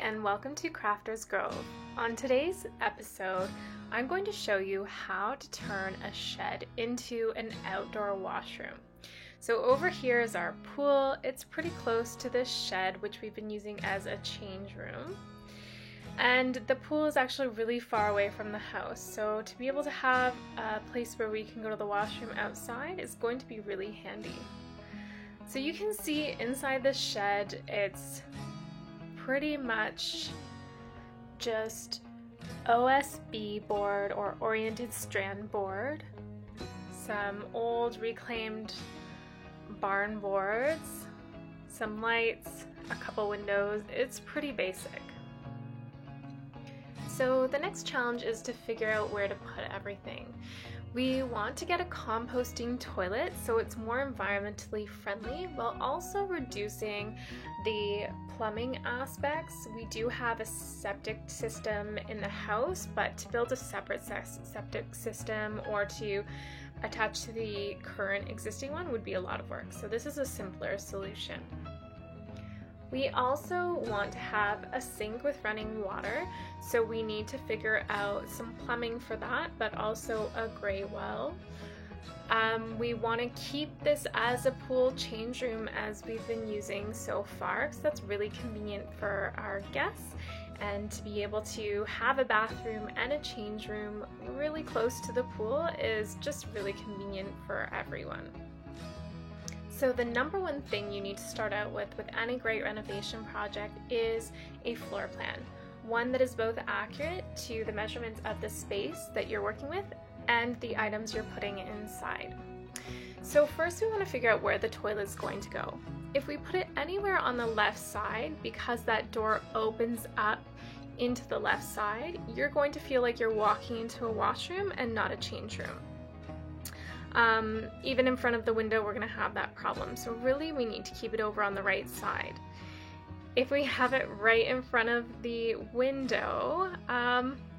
and welcome to Crafters Grove. On today's episode, I'm going to show you how to turn a shed into an outdoor washroom. So over here is our pool. It's pretty close to this shed, which we've been using as a change room. And the pool is actually really far away from the house, so to be able to have a place where we can go to the washroom outside is going to be really handy. So you can see inside this shed, it's pretty much just OSB board or oriented strand board, some old reclaimed barn boards, some lights, a couple windows. It's pretty basic. So the next challenge is to figure out where to put everything. We want to get a composting toilet so it's more environmentally friendly while also reducing the plumbing aspects. We do have a septic system in the house, but to build a separate septic system or to attach to the current existing one would be a lot of work. So this is a simpler solution. We also want to have a sink with running water, so we need to figure out some plumbing for that, but also a gray well. We want to keep this as a pool change room as we've been using so far, because that's really convenient for our guests, and to be able to have a bathroom and a change room really close to the pool is just really convenient for everyone. So the number one thing you need to start out with any great renovation project is a floor plan. One that is both accurate to the measurements of the space that you're working with and the items you're putting inside. So first we want to figure out where the toilet is going to go. If we put it anywhere on the left side, because that door opens up into the left side, you're going to feel like you're walking into a washroom and not a change room. Even in front of the window, we're going to have that problem. So really, we need to keep it over on the right side. If we have it right in front of the window,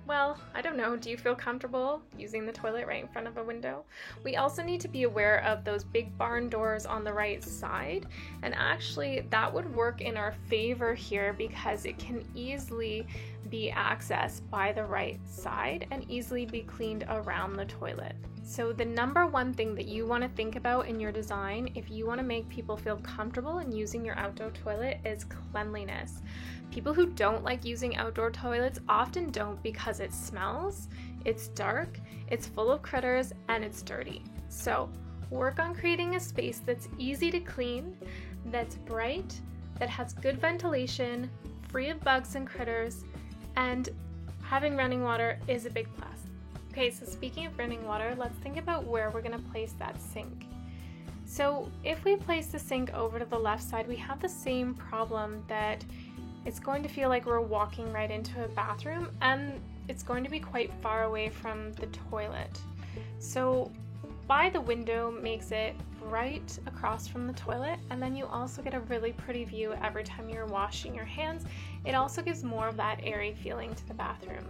well, I don't know. Do you feel comfortable using the toilet right in front of a window? We also need to be aware of those big barn doors on the right side. And actually, that would work in our favor here because it can easily be accessed by the right side and easily be cleaned around the toilet. So the number one thing that you want to think about in your design, if you want to make people feel comfortable in using your outdoor toilet, is cleanliness. People who don't like using outdoor toilets often don't because it smells, it's dark, it's full of critters, and it's dirty. So work on creating a space that's easy to clean, that's bright, that has good ventilation, free of bugs and critters, and having running water is a big plus. Okay, so speaking of running water, let's think about where we're going to place that sink. So if we place the sink over to the left side, we have the same problem that it's going to feel like we're walking right into a bathroom, and it's going to be quite far away from the toilet. So by the window makes it right across from the toilet, and then you also get a really pretty view every time you're washing your hands. It also gives more of that airy feeling to the bathroom.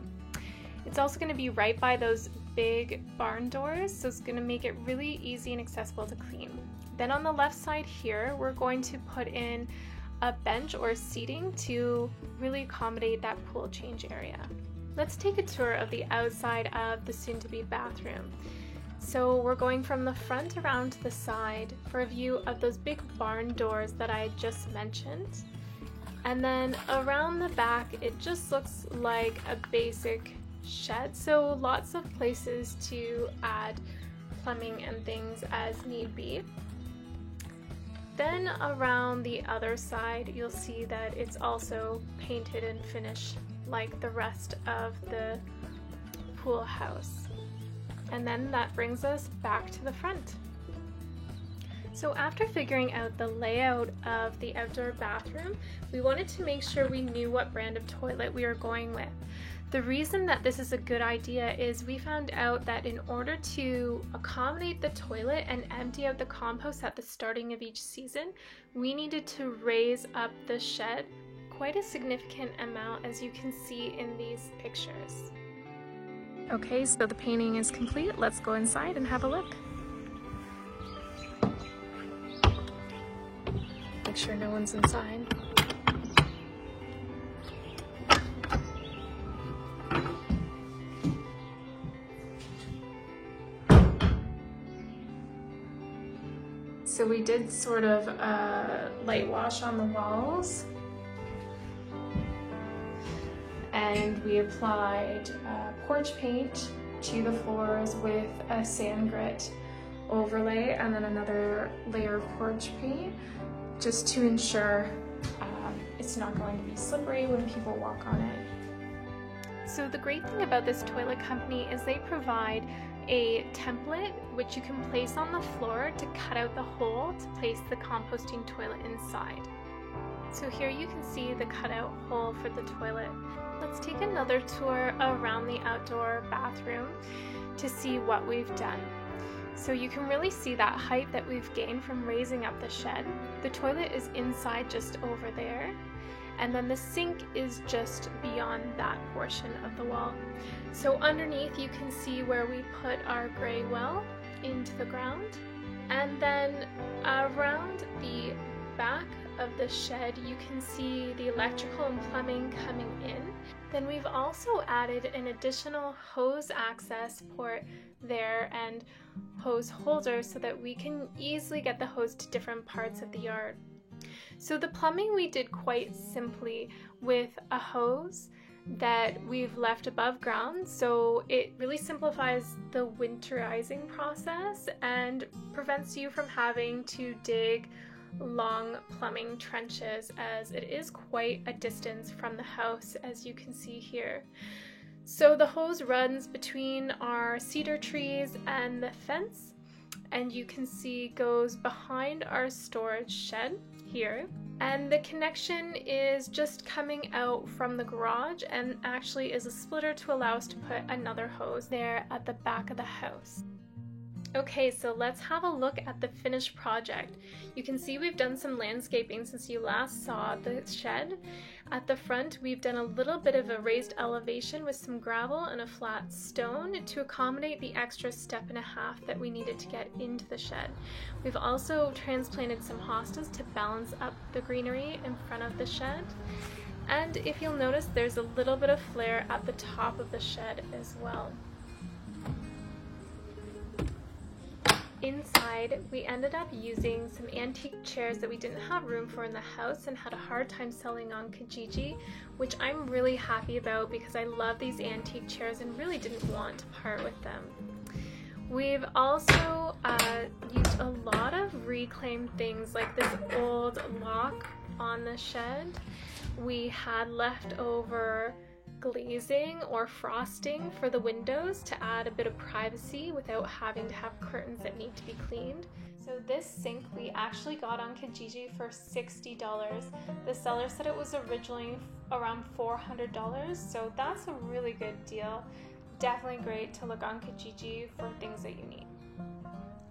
It's also going to be right by those big barn doors, so it's going to make it really easy and accessible to clean. Then on the left side here, we're going to put in a bench or seating to really accommodate that pool change area. Let's take a tour of the outside of the soon-to-be bathroom. So we're going from the front around to the side for a view of those big barn doors that I just mentioned. And then around the back, it just looks like a basic shed, so lots of places to add plumbing and things as need be. Then around the other side, you'll see that it's also painted and finished like the rest of the pool house. And then that brings us back to the front. So after figuring out the layout of the outdoor bathroom, we wanted to make sure we knew what brand of toilet we were going with. The reason that this is a good idea is we found out that in order to accommodate the toilet and empty out the compost at the starting of each season, we needed to raise up the shed quite a significant amount, as you can see in these pictures. Okay, so the painting is complete. Let's go inside and have a look. Make sure no one's inside. so we did sort of a light wash on the walls, and we applied porch paint to the floors with a sand grit overlay and then another layer of porch paint, just to ensure it's not going to be slippery when people walk on it. So the great thing about this toilet company is they provide a template which you can place on the floor to cut out the hole to place the composting toilet inside. So here you can see the cutout hole for the toilet. Let's take another tour around the outdoor bathroom to see what we've done. So you can really see that height that we've gained from raising up the shed. The toilet is inside just over there, and then the sink is just beyond that portion of the wall. So underneath you can see where we put our gray well into the ground, and then around the back of the shed you can see the electrical and plumbing coming in. Then we've also added an additional hose access port there and hose holder so that we can easily get the hose to different parts of the yard. So the plumbing we did quite simply with a hose that we've left above ground, so it really simplifies the winterizing process and prevents you from having to dig long plumbing trenches, as it is quite a distance from the house, as you can see here. So the hose runs between our cedar trees and the fence, and you can see goes behind our storage shed here, and the connection is just coming out from the garage and actually is a splitter to allow us to put another hose there at the back of the house. Okay, so let's have a look at the finished project. You can see we've done some landscaping since you last saw the shed. At the front, we've done a little bit of a raised elevation with some gravel and a flat stone to accommodate the extra step and a half that we needed to get into the shed. We've also transplanted some hostas to balance up the greenery in front of the shed. And if you'll notice, there's a little bit of flare at the top of the shed as well. Inside, we ended up using some antique chairs that we didn't have room for in the house and had a hard time selling on Kijiji, which I'm really happy about because I love these antique chairs and really didn't want to part with them. We've also used a lot of reclaimed things like this old lock on the shed. We had leftover glazing or frosting for the windows to add a bit of privacy without having to have curtains that need to be cleaned. So this sink we actually got on Kijiji for $60. The seller said it was originally around $400, so that's a really good deal. Definitely great to look on Kijiji for things that you need.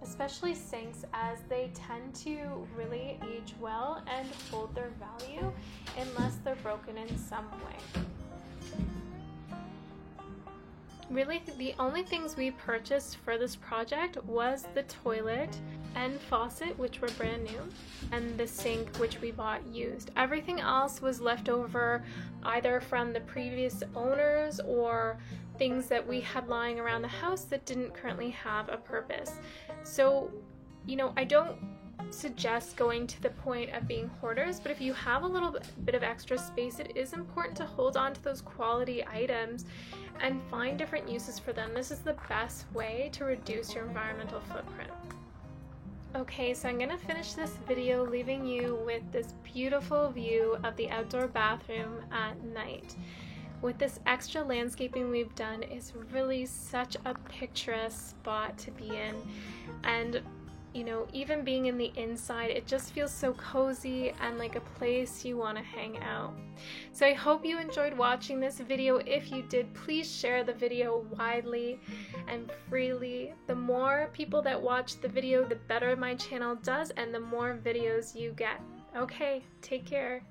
Especially sinks, as they tend to really age well and hold their value unless they're broken in some way. Really, the only things we purchased for this project was the toilet and faucet, which were brand new, and the sink, which we bought used. Everything else was left over either from the previous owners or things that we had lying around the house that didn't currently have a purpose. So, you know, I don't suggest going to the point of being hoarders, but if you have a little bit of extra space, it is important to hold on to those quality items and find different uses for them. This is the best way to reduce your environmental footprint. Okay, so I'm gonna finish this video leaving you with this beautiful view of the outdoor bathroom at night. With this extra landscaping we've done, it's really such a picturesque spot to be in, and you know, even being in the inside, it just feels so cozy and like a place you want to hang out. So I hope you enjoyed watching this video. If you did, please share the video widely and freely. The more people that watch the video, the better my channel does and the more videos you get. Okay, take care.